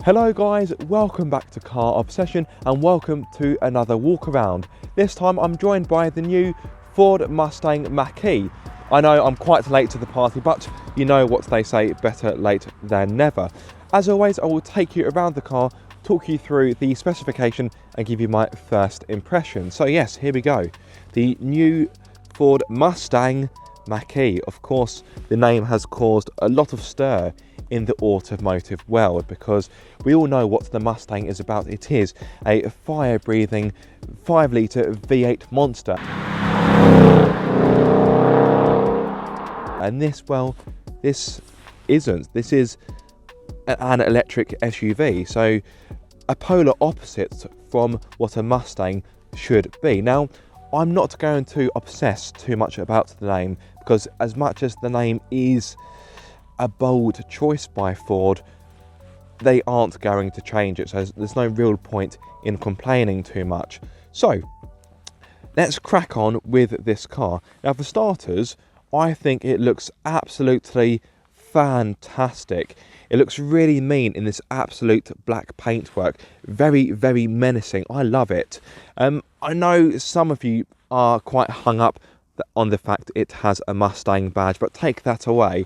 Hello guys, welcome back to Car Obsession and welcome to another walk around. This time I'm joined by the new Ford Mustang Mach E. I know I'm quite late to the party, but you know what they say, better late than never. As always, I will take you around the car, talk you through the specification and give you my first impression. So yes, here we go. The new Ford Mustang Mach E. Of course, the name has caused a lot of stir in the automotive world because we all know what the Mustang is about. It is a fire-breathing 5-litre V8 monster. And this isn't. This is an electric SUV, so a polar opposite from what a Mustang should be. Now, I'm not going to obsess too much about the name because as much as the name is a bold choice by Ford, they aren't going to change it, so there's no real point in complaining too much. So let's crack on with this car. Now for starters, I think it looks absolutely fantastic. It looks really mean in this absolute black paintwork. Very, very menacing. I love it. I know some of you are quite hung up on the fact it has a Mustang badge, but take that away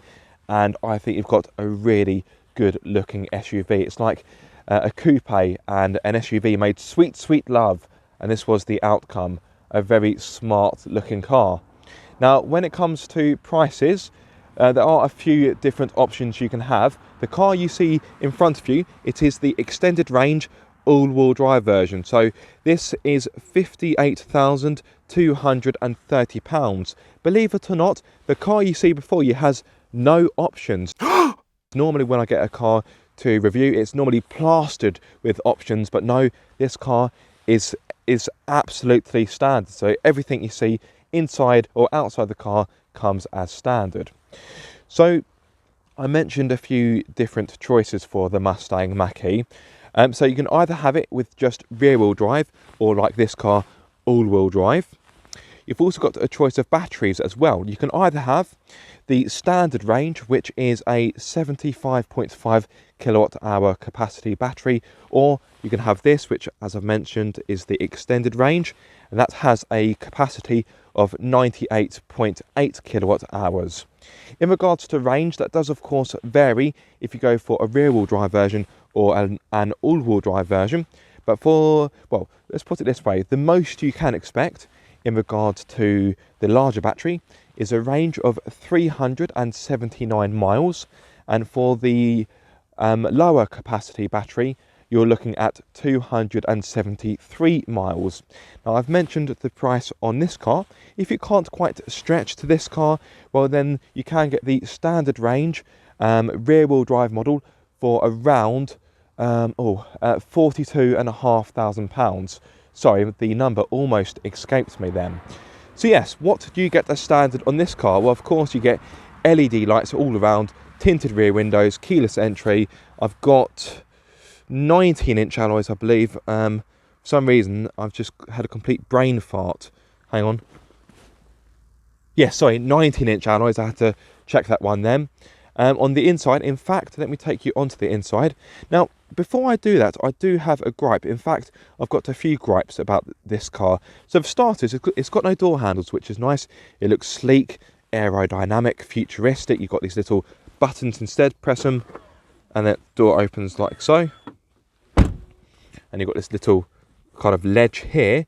and I think you've got a really good looking SUV. It's like a coupe and an SUV made sweet, sweet love, and this was the outcome. A very smart looking car. Now, when it comes to prices, there are a few different options you can have. The car you see in front of you, it is the extended range all-wheel drive version. So this is £58,230. Believe it or not, the car you see before you has no options. Normally when I get a car to review, it's normally plastered with options, but no, this car is absolutely standard. So everything you see inside or outside the car comes as standard. So I mentioned a few different choices for the Mustang Mach E. So you can either have it with just rear-wheel drive or, like this car, all-wheel drive. You've also got a choice of batteries as well. You can either have the standard range, which is a 75.5 kilowatt hour capacity battery, or you can have this, which, as I've mentioned, is the extended range, and that has a capacity of 98.8 kilowatt hours. In regards to range, that does of course vary if you go for a rear-wheel drive version or an all-wheel drive version. But well, let's put it this way, the most you can expect in regards to the larger battery is a range of 379 miles, and for the lower capacity battery you're looking at 273 miles. Now, I've mentioned the price on this car. If you can't quite stretch to this car, well then you can get the standard range rear-wheel drive model for around £42,500. Sorry, the number almost escaped me then. So yes, what do you get as standard on this car? Well, of course you get LED lights all around, tinted rear windows, keyless entry. I've got 19-inch alloys, I believe. For some reason, I've just had a complete brain fart. Hang on. Yes, sorry, 19-inch alloys. I had to check that one then. On the inside, in fact, let me take you onto the inside. Now, before I do that, I do have a gripe. In fact, I've got a few gripes about this car. So for starters, it's got no door handles, which is nice. It looks sleek, aerodynamic, futuristic. You've got these little buttons instead. Press them, and the door opens like so. And you've got this little kind of ledge here.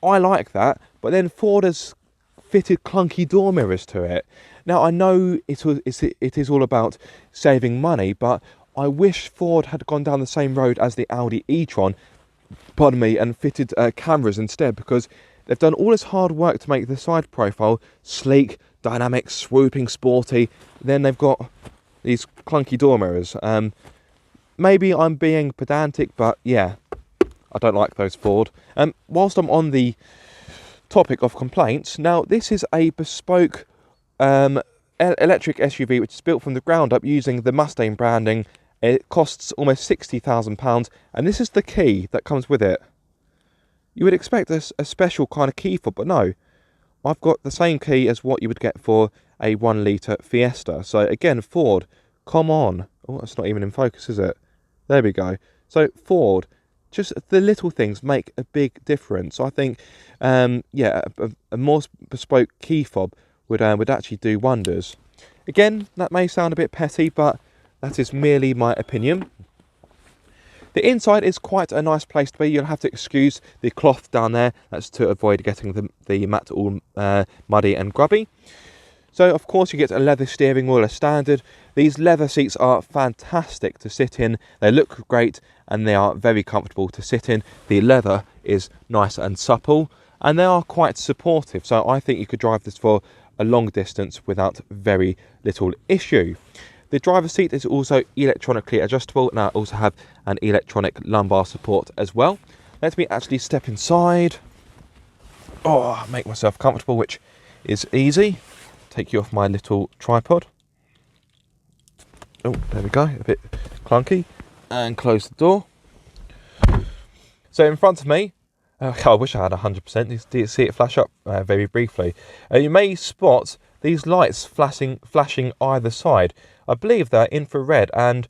I like that, but then Ford has fitted clunky door mirrors to it. Now, I know it is all about saving money, but I wish Ford had gone down the same road as the Audi e-tron, pardon me, and fitted cameras instead, because they've done all this hard work to make the side profile sleek, dynamic, swooping, sporty. Then they've got these clunky door mirrors. Maybe I'm being pedantic, but yeah, I don't like those Ford. Whilst I'm on the topic of complaints, now this is a bespoke electric SUV which is built from the ground up using the Mustang branding. It costs almost £60,000, and this is the key that comes with it. You would expect a special kind of key fob, but no. I've got the same key as what you would get for a 1 litre Fiesta. So again, Ford, come on. Oh, that's not even in focus, is it? There we go. So Ford, just the little things make a big difference. I think, yeah, a more bespoke key fob would actually do wonders. Again, that may sound a bit petty, but that is merely my opinion. The inside is quite a nice place to be. You'll have to excuse the cloth down there. That's to avoid getting the mat all muddy and grubby. So, of course, you get a leather steering wheel as standard. These leather seats are fantastic to sit in. They look great and they are very comfortable to sit in. The leather is nice and supple and they are quite supportive. So I think you could drive this for a long distance without very little issue. The driver's seat is also electronically adjustable, and I also have an electronic lumbar support as well. Let me actually step inside. Oh, make myself comfortable, which is easy. Take you off my little tripod. Oh, there we go, a bit clunky. And close the door. So in front of me, I wish I had 100%. Do you see it flash up very briefly? You may spot these lights flashing either side. I believe they're infrared, and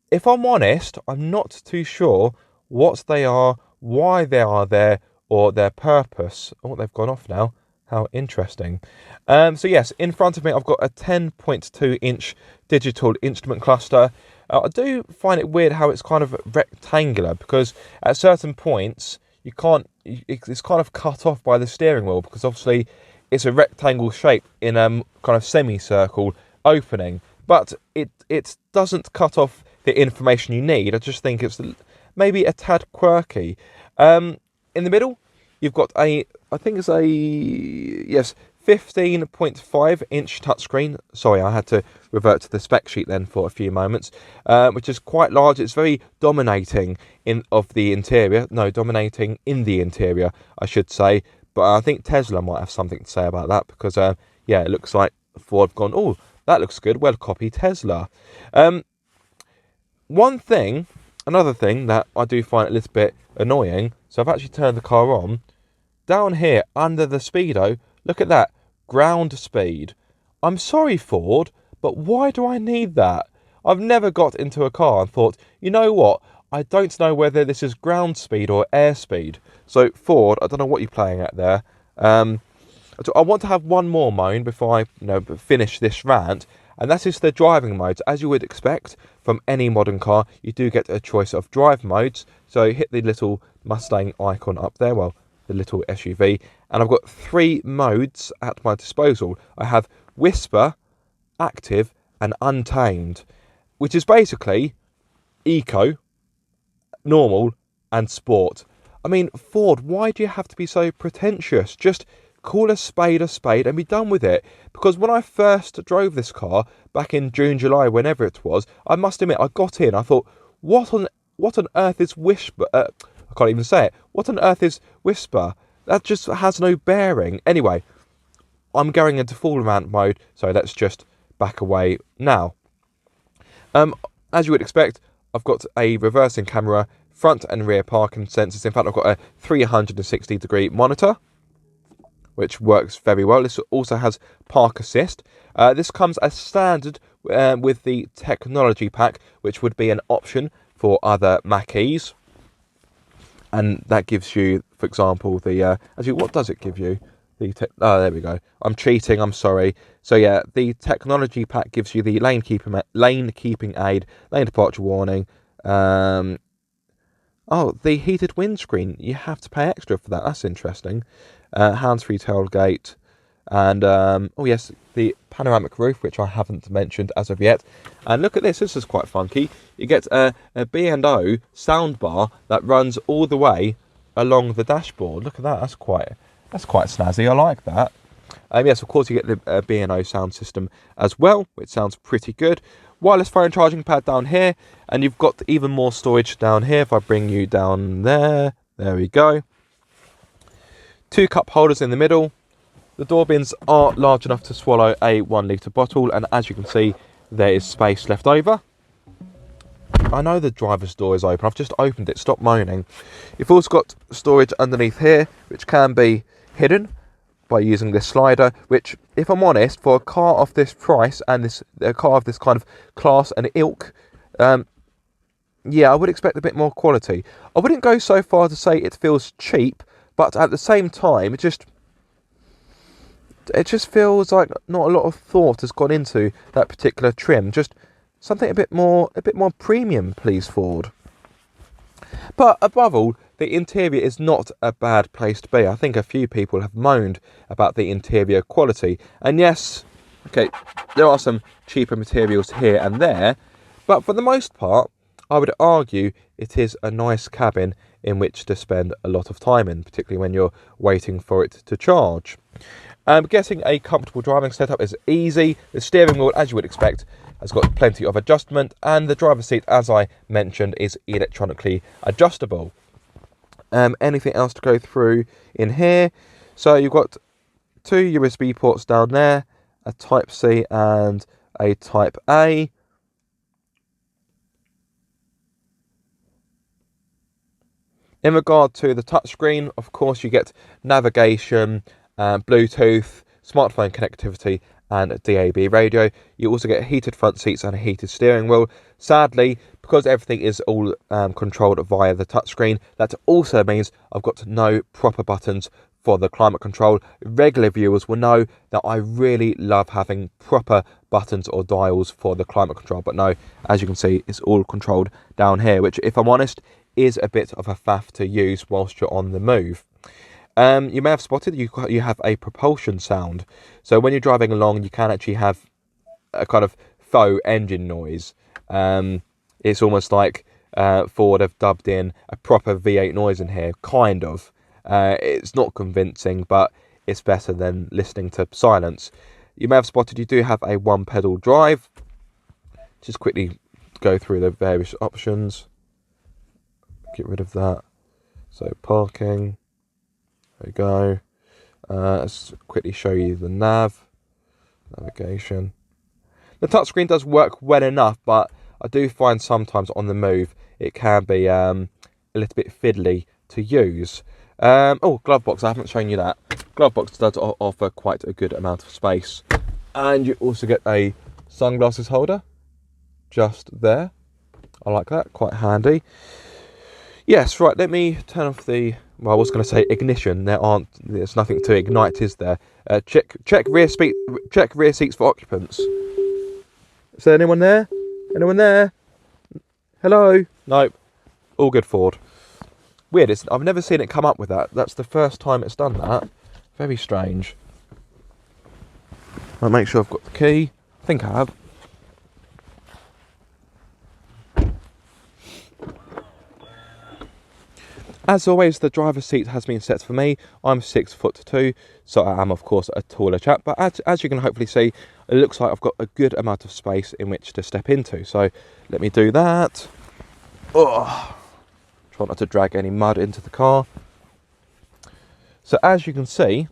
if I'm honest, I'm not too sure what they are, why they are there, or their purpose. Oh, they've gone off now. How interesting. So yes, in front of me I've got a 10.2 inch digital instrument cluster. I do find it weird how it's kind of rectangular, because at certain points you can't, it's kind of cut off by the steering wheel, because obviously it's a rectangle shape in a kind of semicircle opening, but it doesn't cut off the information you need. I just think it's maybe a tad quirky. In the middle you've got I think it's a 15.5 inch touchscreen. Sorry, I had to revert to the spec sheet then for a few moments, which is quite large. It's very dominating dominating in the interior, I should say. But I think Tesla might have something to say about that, because yeah, it looks like Ford have gone, oh, that looks good, well, copy Tesla. Another thing that I do find a little bit annoying, so I've actually turned the car on. Down here under the speedo, look at that, ground speed. I'm sorry, Ford, but why do I need that? I've never got into a car and thought, you know what, I don't know whether this is ground speed or air speed. So Ford, I don't know what you're playing at there. I want to have one more moan before I finish this rant, and that is the driving modes. As you would expect from any modern car, you do get a choice of drive modes. So hit the little Mustang icon up there, well, the little SUV, and I've got 3 modes at my disposal. I have Whisper, Active, and Untamed, which is basically Eco, Normal, and Sport. I mean, Ford, why do you have to be so pretentious? Just call a spade and be done with it. Because when I first drove this car back in June, July, whenever it was, I must admit, I got in, I thought, what on earth is Whisper? I can't even say it. What on earth is Whisper? That just has no bearing. Anyway, I'm going into full rant mode, so let's just back away now. As you would expect, I've got a reversing camera, front and rear parking sensors. In fact, I've got a 360-degree monitor, which works very well. This also has park assist. This comes as standard with the technology pack, which would be an option for other Mach E's. And that gives you, for example, the... actually, what does it give you? There we go. I'm cheating, I'm sorry. So yeah, the technology pack gives you the lane keeping aid, lane departure warning. Oh, the heated windscreen. You have to pay extra for that. That's interesting. Hands-free tailgate. And, oh yes, the panoramic roof, which I haven't mentioned as of yet. And look at this. This is quite funky. You get a B&O soundbar that runs all the way along the dashboard. Look at that. That's quite snazzy. I like that. Yes, of course, you get the B&O sound system as well, which sounds pretty good. Wireless phone charging pad down here, and you've got even more storage down here. If I bring you down there we go. 2 cup holders in the middle. The door bins are large enough to swallow a 1 litre bottle, and as you can see, there is space left over. I know the driver's door is open. I've just opened it. Stop moaning. You've also got storage underneath here, which can be hidden by using this slider, which, if I'm honest, for a car of this price and a car of this kind of class and ilk, yeah, I would expect a bit more quality. I wouldn't go so far to say it feels cheap, but at the same time, it just feels like not a lot of thought has gone into that particular trim. Just something a bit more premium, please, Ford. But above all, the interior is not a bad place to be. I think a few people have moaned about the interior quality. And yes, okay, there are some cheaper materials here and there, but for the most part, I would argue it is a nice cabin in which to spend a lot of time in, particularly when you're waiting for it to charge. Getting a comfortable driving setup is easy. The steering wheel, as you would expect, has got plenty of adjustment, and the driver's seat, as I mentioned, is electronically adjustable. Anything else to go through in here? So you've got 2 USB ports down there, a Type C and a Type A. In regard to the touchscreen, of course, you get navigation, Bluetooth, smartphone connectivity, and DAB radio. You also get heated front seats and a heated steering wheel. Sadly, because everything is all controlled via the touchscreen, that also means I've got no proper buttons for the climate control. Regular viewers will know that I really love having proper buttons or dials for the climate control, but no, as you can see, it's all controlled down here, which, if I'm honest, is a bit of a faff to use whilst you're on the move. You may have spotted you have a propulsion sound. So when you're driving along, you can actually have a kind of faux engine noise. It's almost like Ford have dubbed in a proper V8 noise in here, kind of. It's not convincing, but it's better than listening to silence. You may have spotted you do have a one-pedal drive. Just quickly go through the various options. Get rid of that. So parking. There we go. Let's quickly show you the navigation. The touchscreen does work well enough, but I do find sometimes on the move it can be a little bit fiddly to use. Oh, glove box, I haven't shown you that. Glove box does offer quite a good amount of space. And you also get a sunglasses holder just there. I like that, quite handy. Yes, right, let me turn off the, well, I was going to say ignition. There's nothing to ignite, is there? Check rear seats for occupants. Is there anyone there? Anyone there? Hello? Nope. All good, Ford. Weird, I've never seen it come up with that. That's the first time it's done that. Very strange. I'll make sure I've got the key. I think I have. As always, the driver's seat has been set for me. I'm 6'2", so I am, of course, a taller chap. But as you can hopefully see, it looks like I've got a good amount of space in which to step into. So let me do that. Oh, try not to drag any mud into the car. So as you can see,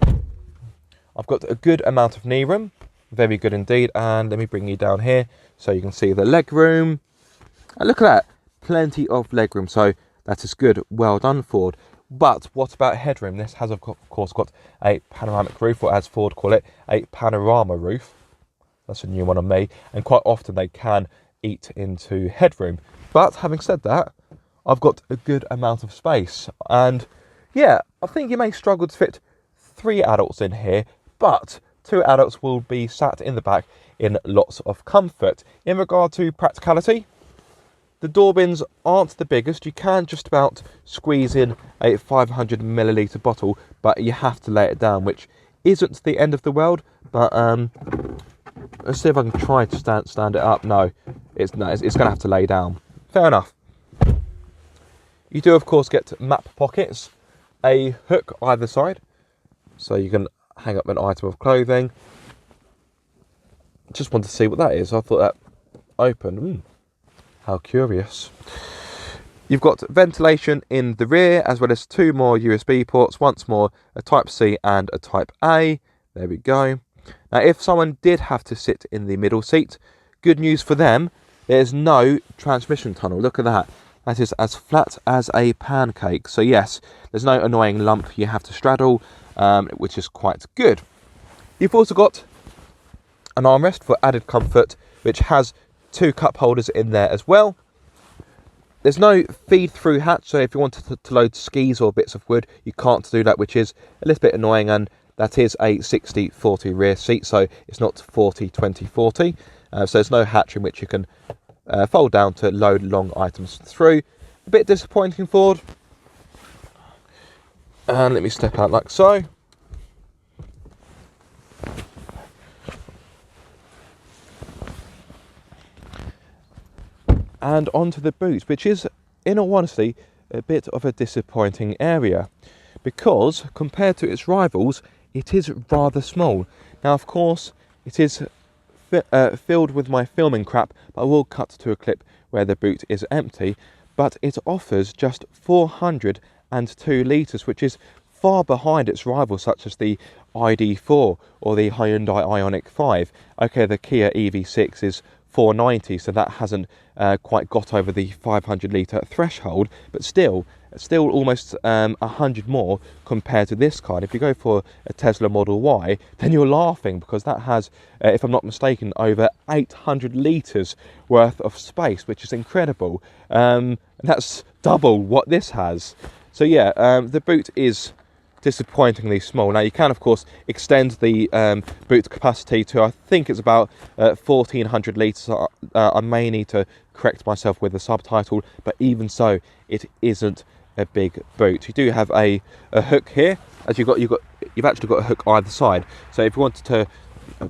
I've got a good amount of knee room. Very good indeed. And let me bring you down here so you can see the leg room. And look at that. Plenty of leg room. So that is good. Well done, Ford. But what about headroom? This has, of course, got a panoramic roof, or as Ford call it, a panorama roof. That's a new one on me. And quite often they can eat into headroom. But having said that, I've got a good amount of space. And yeah, I think you may struggle to fit 3 adults in here, but 2 adults will be sat in the back in lots of comfort. In regard to practicality, the door bins aren't the biggest. You can just about squeeze in a 500 milliliter bottle, but you have to lay it down, which isn't the end of the world. But let's see if I can try to stand it up. No, it's going to have to lay down. Fair enough. You do, of course, get map pockets, a hook either side, so you can hang up an item of clothing. Just wanted to see what that is. I thought that opened. How curious. You've got ventilation in the rear, as well as 2 more USB ports, once more a Type C and a Type A. There we go. Now, if someone did have to sit in the middle seat, good news for them, there's no transmission tunnel. Look at that. That is as flat as a pancake. So yes, there's no annoying lump you have to straddle, which is quite good. You've also got an armrest for added comfort, which has 2 cup holders in there as well. There's no feed through hatch, so if you wanted to load skis or bits of wood, you can't do that, which is a little bit annoying. And that is a 60-40 rear seat, so it's not 40-20-40. So there's no hatch in which you can fold down to load long items through. A bit disappointing, Ford. And let me step out like so. And onto the boot, which is, in all honesty, a bit of a disappointing area, because compared to its rivals, it is rather small. Now, of course, it is filled with my filming crap, but I will cut to a clip where the boot is empty. But it offers just 402 litres, which is far behind its rivals such as the ID4 or the Hyundai Ioniq 5. Okay, the Kia EV6 is 490, so that hasn't quite got over the 500 litre threshold, but still almost 100 more compared to this car. And if you go for a Tesla Model Y, then you're laughing, because that has, if I'm not mistaken, over 800 litres worth of space, which is incredible. And that's double what this has. So yeah, the boot is disappointingly small. Now you can of course extend the boot capacity to, I think it's about 1400 litres. I may need to correct myself with the subtitle, but even so, it isn't a big boot. You do have a hook here, as you've actually got a hook either side. So if you wanted to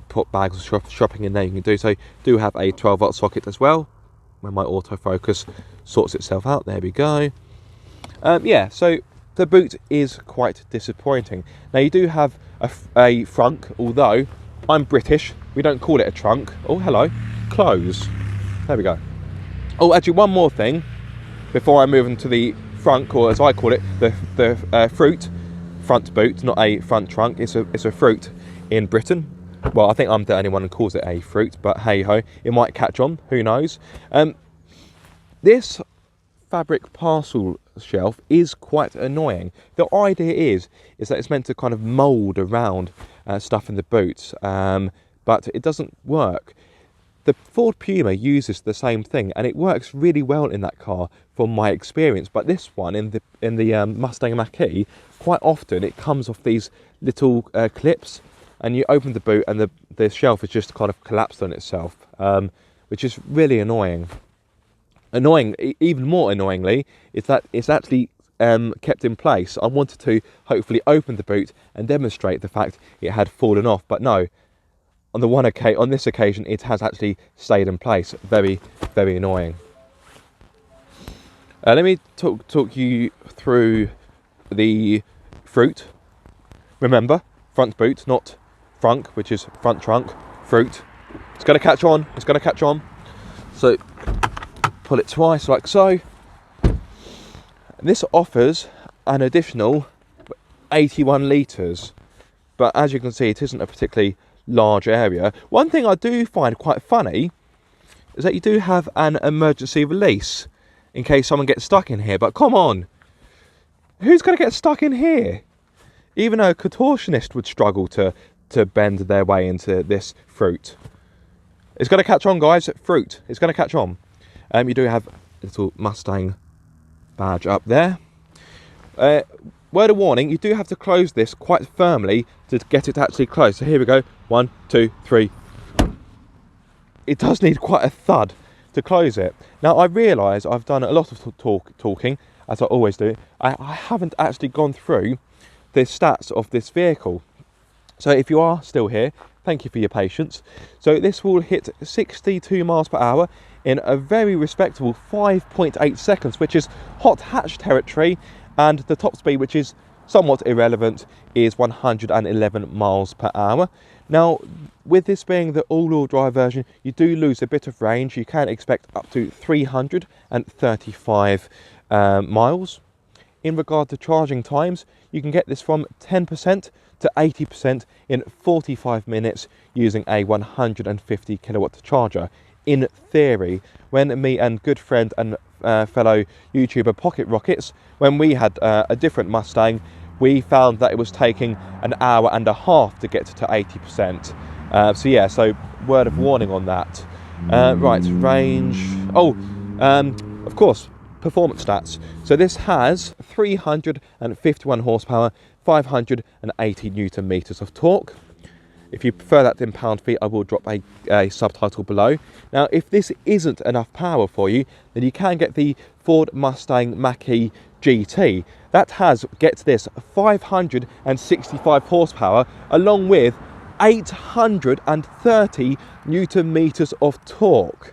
put bags of shopping in there, you can do so. You do have a 12-volt socket as well. When my autofocus sorts itself out, there we go. Yeah, so the boot is quite disappointing. Now you do have a frunk, although I'm British, we don't call it a trunk. Oh, hello, close. There we go. Oh, actually, one more thing before I move into the frunk, or as I call it, the Froot front boot, not a front trunk. It's a Froot in Britain. Well, I think I'm the only one who calls it a Froot, but hey ho, it might catch on. Who knows? This fabric parcel shelf is quite annoying. The idea is that it's meant to kind of mould around stuff in the boot, but it doesn't work. The Ford Puma uses the same thing, and it works really well in that car from my experience. But this one in the Mustang Mach E, quite often it comes off these little clips, and you open the boot and the shelf is just kind of collapsed on itself, which is really annoying. Even more annoyingly, is that it's actually kept in place. I wanted to hopefully open the boot and demonstrate the fact it had fallen off, but no. On this occasion, it has actually stayed in place. Very, very annoying. Let me talk you through the Froot. Remember, front boot, not frunk, which is front trunk. Froot. It's going to catch on. It's going to catch on. So pull it twice, like so. This offers an additional 81 litres, but as you can see, it isn't a particularly large area. One thing I do find quite funny is that you do have an emergency release in case someone gets stuck in here. But come on, who's going to get stuck in here? Even a contortionist would struggle to bend their way into this Froot. It's going to catch on, guys. Froot. It's going to catch on. You do have a little Mustang badge up there. Word of warning, you do have to close this quite firmly to get it to actually close. So here we go. 1, 2, 3. It does need quite a thud to close it. Now, I realise I've done a lot of talking, as I always do. I haven't actually gone through the stats of this vehicle. So if you are still here, thank you for your patience. So this will hit 62 miles per hour in a very respectable 5.8 seconds, which is hot hatch territory. And the top speed, which is somewhat irrelevant, is 111 miles per hour. Now, with this being the all-wheel drive version, you do lose a bit of range. You can expect up to 335 miles. In regard to charging times, you can get this from 10% to 80% in 45 minutes using a 150 kilowatt charger. In theory, when me and good friend and fellow YouTuber Pocket Rockets, when we had a different Mustang, we found that it was taking an hour and a half to get to 80%. So yeah, so word of warning on that. Right, range. Oh, of course, performance stats. So this has 351 horsepower, 580 newton meters of torque. If you prefer that in pound feet, I will drop a subtitle below. Now, if this isn't enough power for you, then you can get the Ford Mustang Mach E GT. That has, get this, 565 horsepower along with 830 newton meters of torque.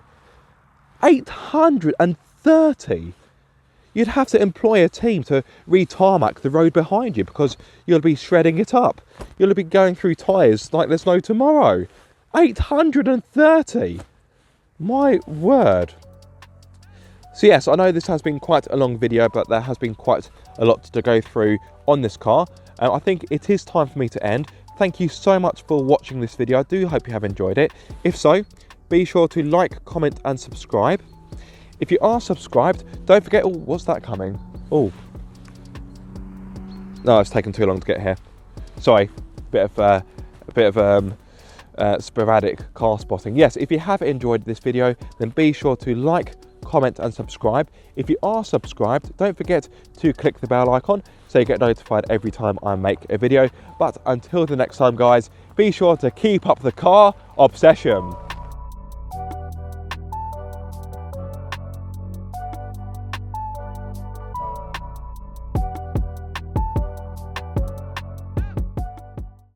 830! You'd have to employ a team to re-tarmac the road behind you because you'll be shredding it up. You'll be going through tyres like there's no tomorrow. 830! My word. So yes, I know this has been quite a long video, but there has been quite a lot to go through on this car. I think it is time for me to end. Thank you so much for watching this video. I do hope you have enjoyed it. If so, be sure to like, comment and subscribe. If you are subscribed, don't forget, oh, what's that coming? Oh. No, it's taken too long to get here. Sorry, bit of sporadic car spotting. Yes, if you have enjoyed this video, then be sure to like, comment and subscribe. If you are subscribed, don't forget to click the bell icon so you get notified every time I make a video. But until the next time, guys, be sure to keep up the car obsession.